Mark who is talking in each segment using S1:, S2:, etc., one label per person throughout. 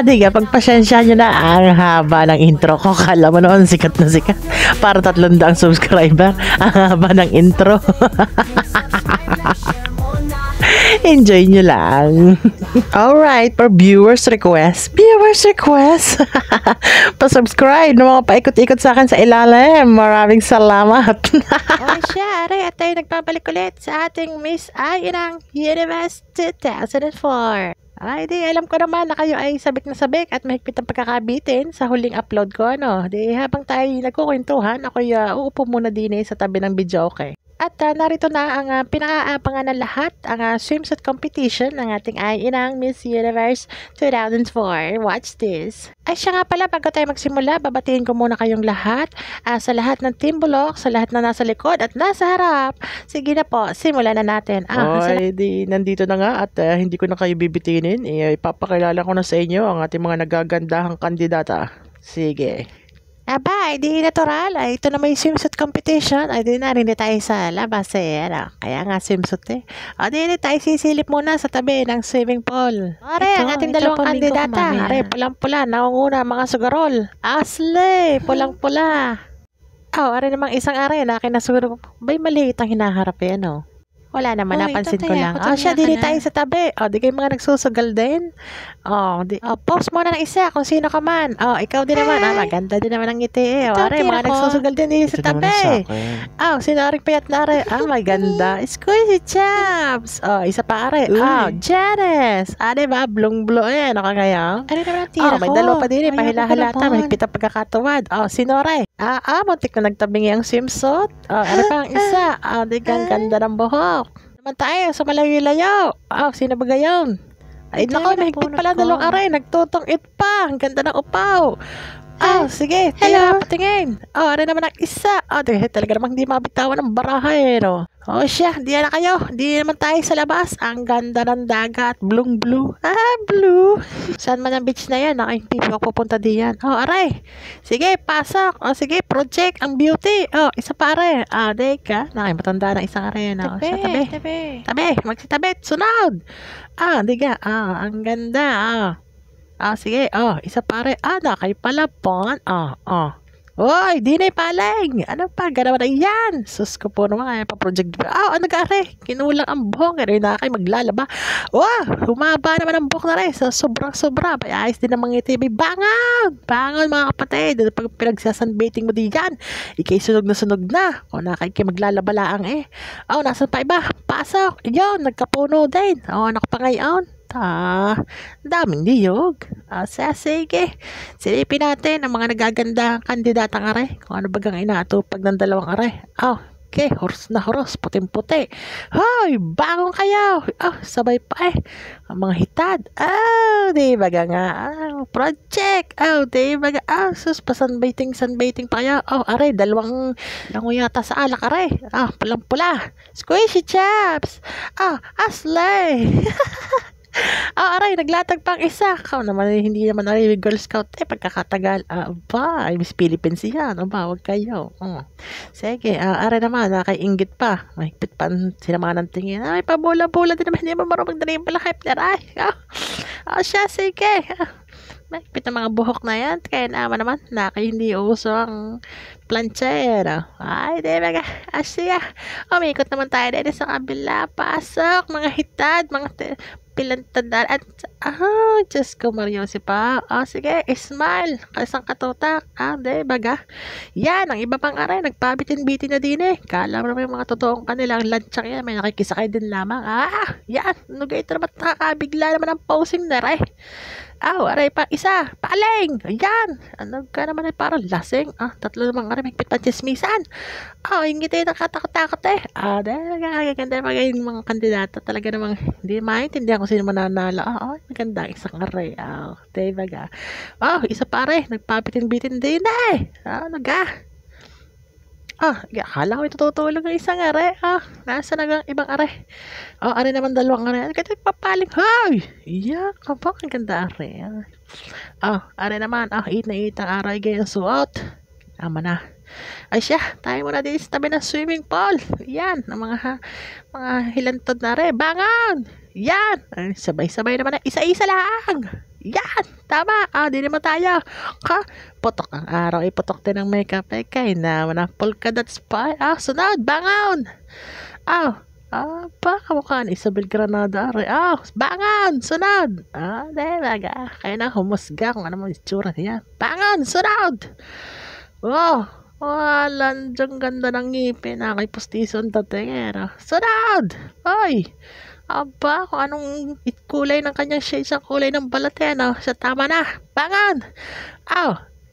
S1: Diga, pagpasensya nyo na ang haba ng intro ko. Kala mo noon sikat na sikat. Para 300 subscriber. Ang haba ng intro. Enjoy nyo lang. Alright, for viewers request. Pa-subscribe ng mga paikot-ikot sa akin sa ilalim. Maraming salamat. Siya, at tayo nagbabalik ulit sa ating Miss Aginang Universe 2004. Di alam ko naman na kayo ay sabik na sabik at mahigpit ang pagkakabitin sa huling upload ko, no? Di habang tayo nagkukwentuhan, ako'y uupo muna din sa tabi ng video, okay? At narito na ang pinakaabangan ng lahat, ang swimsuit competition ng ating Aginang Miss Universe 2004. Watch this. Siya nga pala, bago tayo magsimula, babatiin ko muna kayong lahat. Sa lahat ng Team Bulok, sa lahat na nasa likod at nasa harap. Sige na po, simulan na natin. Nandito na nga at hindi ko na kayo bibitinin. Ipapakilala ko na sa inyo ang ating mga nagagandahang kandidata. Sige. Di natural. Ito na may swimsuit competition. Hindi tayo sa labas Kaya nga swimsuit Di tayo sisilip muna sa tabi ng swimming pool. Ang ating dalawang kandidata. Pulang-pula. Nangunguna mga sugarol. Asle, pulang-pula. Namang isang na kinasuro. Maliit ang hinaharap Wala naman, napansin ko lang. Siya, dili tayo sa tabi. Di kayo mga nagsusugal din. Post muna ng isa kung sino ka man. Ikaw din naman. Maganda din naman ang ngiti mga nagsusugal din dili sa tabi. Sinaring payat na maganda. Squishy Chaps. Isa pa Janice. Diba? Blong-blo nakakaya.
S2: Naman ang tira ko?
S1: May dalawa pa din pahilahalata. Mahigpit ang pagkakatuwad. Sinore. Muntik na nagtabingi ang swimsuit. Ano pa ang isa? Ganda ng buhok. Naman tayo sa malayo-layo. Sino ba gayon? Nako, mahigpit pala dalawang nagtutong it pa. Ang ganda ng upaw. Sige.
S2: Hello.
S1: Patingin. Ano naman ang isa? Talaga namang hindi mabitawan ng baraha siya. Di na kayo. Di naman tayo sa labas. Ang ganda ng dagat. Blue. Blue. Saan man ang beach na yan? Hindi pa pupunta diyan. Sige, pasok. Sige, project. Ang beauty. Isa pa Deka. Matanda na isang Tabi. Magsitabi. Sunod. Diga. Ang ganda. Sige. Isa pa nakay palapon. Di na ipaling. Ano pa? Ganawa na yan. Sus ko po naman. Pa-project. Kinulang ang buhok. Na kayo maglalaba. Humaba naman ang buhok na So, sobrang-sobra. Ayos din ang mga ngiti. Bangon mga kapatid. Pag pinagsasunbathing mo diyan. Ikay sunog na. Na kayo maglalaba laang nasan pa iba? Pasok. Yun. Nagkapuno din. Anak pa ngayon. Daming niyog. Sige. Silipin natin ang mga nagagandang kandidatang kung ano bagang inaatupag ng dalawang Okay, horse na horse, puting-puti. Bangon kayo. Sabay pa ang mga hitad. Di ba nga? Project. Di ba nga? Sunbathing pa kayo. Dalawang lango yata sa alak pulang-pula. Squishy Chaps. Aslay. Naglatag pang isa. Hindi naman Girl Scout pagkakatagal. Miss Philippines yan. Wag kayo. Sige, naman, nakainggit pa. Mahigpit pa sinamahan ng tingin. Pabola-bola din naman. Hindi mo marunong magdaling pala hype na siya, sige. Mahigpit ang mga buhok na yan. Kaya naman, hindi uso ang plancha di ba ka? Siya. Umikot naman tayo dito sa kabila. Pasok, mga hitad, mga pilantandaan at Diyos ko Mariosi pa. Sige, smile kasang katutak. Di baga yan, ang iba pang nagpabitin-bitin na din kala mo naman yung mga totoong kanilang lanchang yan, may nakikisakay din lamang. Yan, ito naman nakakabigla naman ang posing na pa isa, paling yan, ka naman parang lasing. Tatlo namang higpit pa chismisan. Yung ngiti nakatakot-takot ganda yung mga kandidato talaga namang hindi maintindihan kung sino mananalo. Maganda isang diba ga? Isa pa nagpabitin-bitin din akala ko tutulog ng isang nasa nagang ibang naman dalawang kasi papaling ang ganda naman 8 na 8 ang ganyan suot. Tama na. Ay siya, tayo muna din sa tabi ng swimming pool. Yan, ng mga hilantod na rin. Bangon! Yan! Ay, sabay-sabay naman na. Isa-isa lang! Yan! Tama! Di naman tayo. Putok ang araw. Putok din ang makeup. Kaya naman ang polka dots pa. Sunod! Bangon! Kamukha ni Isabel Granada. Bangon! Sunod! Diba? Kaya na humusga kung ano mo itsura niya. Bangon! Sunod! Landyang ganda ng ngipin. Kay postiso ang dating. Sunod! Oy! Kung anong kulay ng kanyang shade sa kulay ng balat siya tama na. Bangon!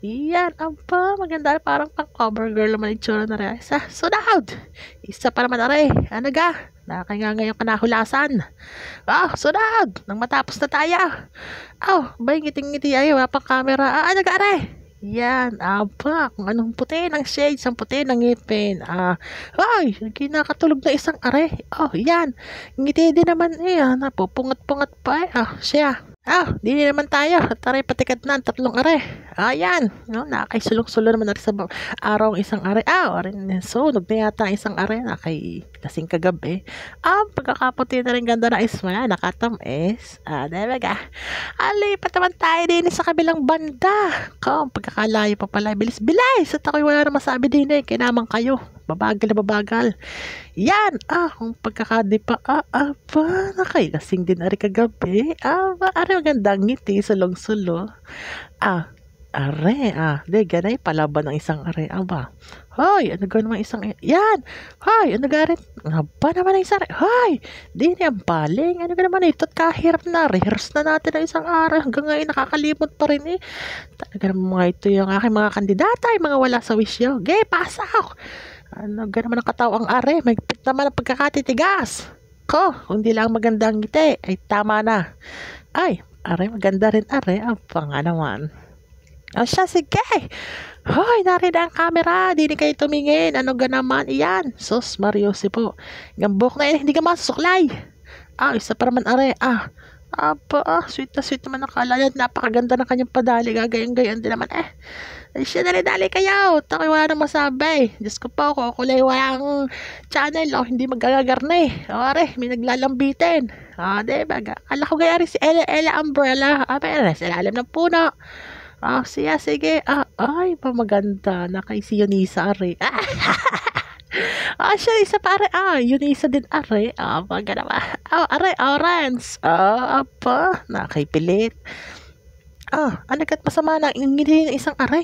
S1: Yan, maganda. Parang pang cover girl naman itsura na rin. Sunod! Isa pa naman na rin. Ano ga? Nakakaya ngayon ka nahulasan. Sunod! Nang matapos na tayo. Ngiting-ngiti ay wala pang camera. Ano ga rin? Yan, kung anong puti ng shades, ang puti ng ngipin. Kinakatulog na isang are. Yan. Ngiti din naman napupungat-pungat pa siya. Di naman tayo. Taray patikat na ang tatlong are. Yan. Nakaisulong-sulo naman na rin sa araw ang isang are. Sunog na yata ang isang are. Kasing kagabi. Pagkakaputi na rin ganda na isma. Nakatamis. Diba? Lipat naman tayo din sa kabilang banda. Pagkakalayo pa pala. Bilis-bilis. At ako'y wala na masabi din Kinamang kayo. Babagal na babagal. Yan. Kung pagkakadi pa. Nakailasing din ari kagabi. Ari magandang ngiti. Sulong-sulo. Di ganay palaban ng isang are. Hoy, ano gawin naman isang yan. Hoy, ano garit? Ba naman ang isang are? Hoy, di na ang baling. Ano gawin naman ito? Kahirap na. Rehearse na natin ang isang are. Hanggang ngayon nakakalimot pa rin Talaga naman mga ito yung aking mga kandidata. Yung mga wala sa wish nyo. Pasok. Ano gawin naman ang katawang are? May pit naman ang pagkakatitigas. Kung di lang magandang ngiti, ay tama na. Are, maganda rin are. Nga naman. Siya, sige. Hoy, narida ang camera. Di kayo tumingin. Ano ga naman? Iyan. Sus, Mariosi po. Gambok na hindi ka masusuklay. Isa pa naman are. Sweet na sweet naman nakala niya. Napakaganda ng kanyang padali. Gagayang-gayan din naman. Siya dali-dali kayo. Takoy wala nang masabi. Diyos ko po, kukulay walang channel. Hindi magagagarne. Are, may naglalambitin. Diba? Kala ko gaya rin si Ella Umbrella. Sa ilalim ng puno. Siya, sige. Maganda. Kay si Yunisa, are. Siya, isa pa, are. Yunisa din, are. Maganda ba? Are, orange. Kay Pilit. Ano kat masama na ingin ng isang are.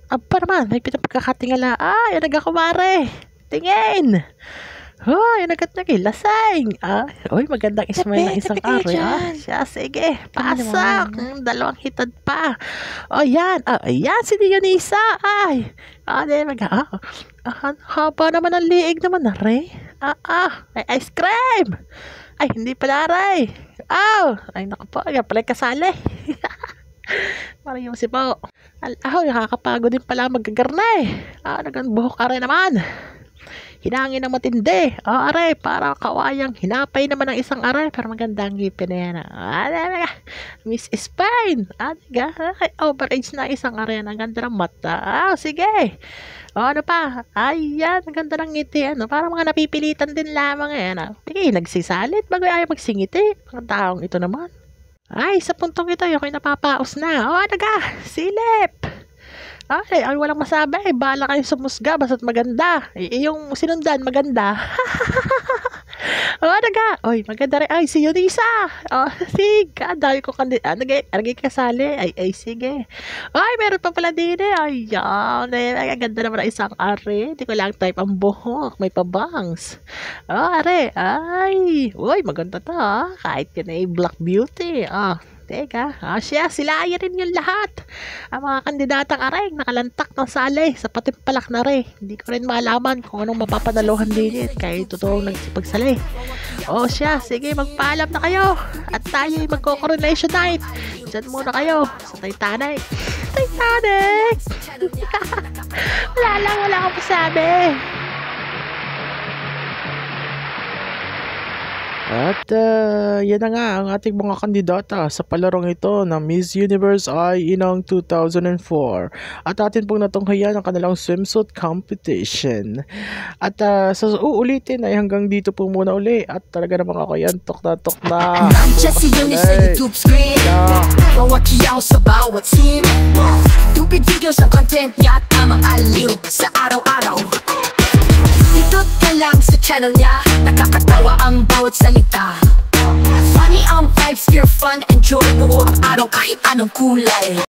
S1: Naman, may pinapagkakatingala. Yan nagkakumare. Tingin. Yan agad nagilasing. Magandang ismail ng isang are. Siya, sige. Pasok. Dalawang hitad pa. Yan. Yan si Dionisa. Haba naman ang liig naman na re. May ice cream. Hindi pala re. Naku po. Yan pala kasali. Mariyong si po. Nakakapagod din pala magagarnay. Nagang buhok are naman. Hinangin ng matindi. Are, para kawayang hinapay naman ng isang are. Pero magandang ngipin na yan. Miss Spain. Overage na isang are. Ang ganda ng mata. Sige. Ano pa? Yan. Ang ganda ng ngiti. Parang mga napipilitan din lamang. Nagsisalit. Bago ayaw magsingiti. Mga taong ito naman. Sa puntong ito. Yung napapaos na. Ano ka? Silip. Walang masabi. Bahala kayo sumusga. Basta't maganda. Yung sinundan, maganda. Maganda rin. Si Yunisa. Sige. Dami ko kandida. Nagay kasali. Sige. Meron pa pala din yan. Maganda naman ang isang are. Hindi ko lang type ang buhok. May pabangs. Are. Maganda to. Kahit yun ay Black Beauty. Teka, siya, sila rin yung lahat. Ang mga kandidatang aray, nakalantak ng sali sa patimpalak na rin. Hindi ko rin malaman kung anong mapapanaluhan din kaya totoong nagsipagsalay. Siya, sige, magpaalam na kayo. At tayo ay magko-coronation night. Diyan muna kayo sa Titanic. Wala akong masabi. At yan na nga ang ating mga kandidata sa palarong ito ng Miss Universe Ay Inang 2004. At atin pong natunghayan ang kanilang swimsuit competition. At sa uulitin ay hanggang dito po muna uli. At talaga namang ako yan, tok na.
S2: Nandiyan si Eunice sa YouTube screen. Bawat iyaw sa bawat scene. Stupid videos ang content niya at tamang aliw sa araw-araw. Dito ka lang sa channel niya, nakakatawa ang bawat salita. Funny ang vibes, pure fun, enjoy mo ang araw kahit anong kulay.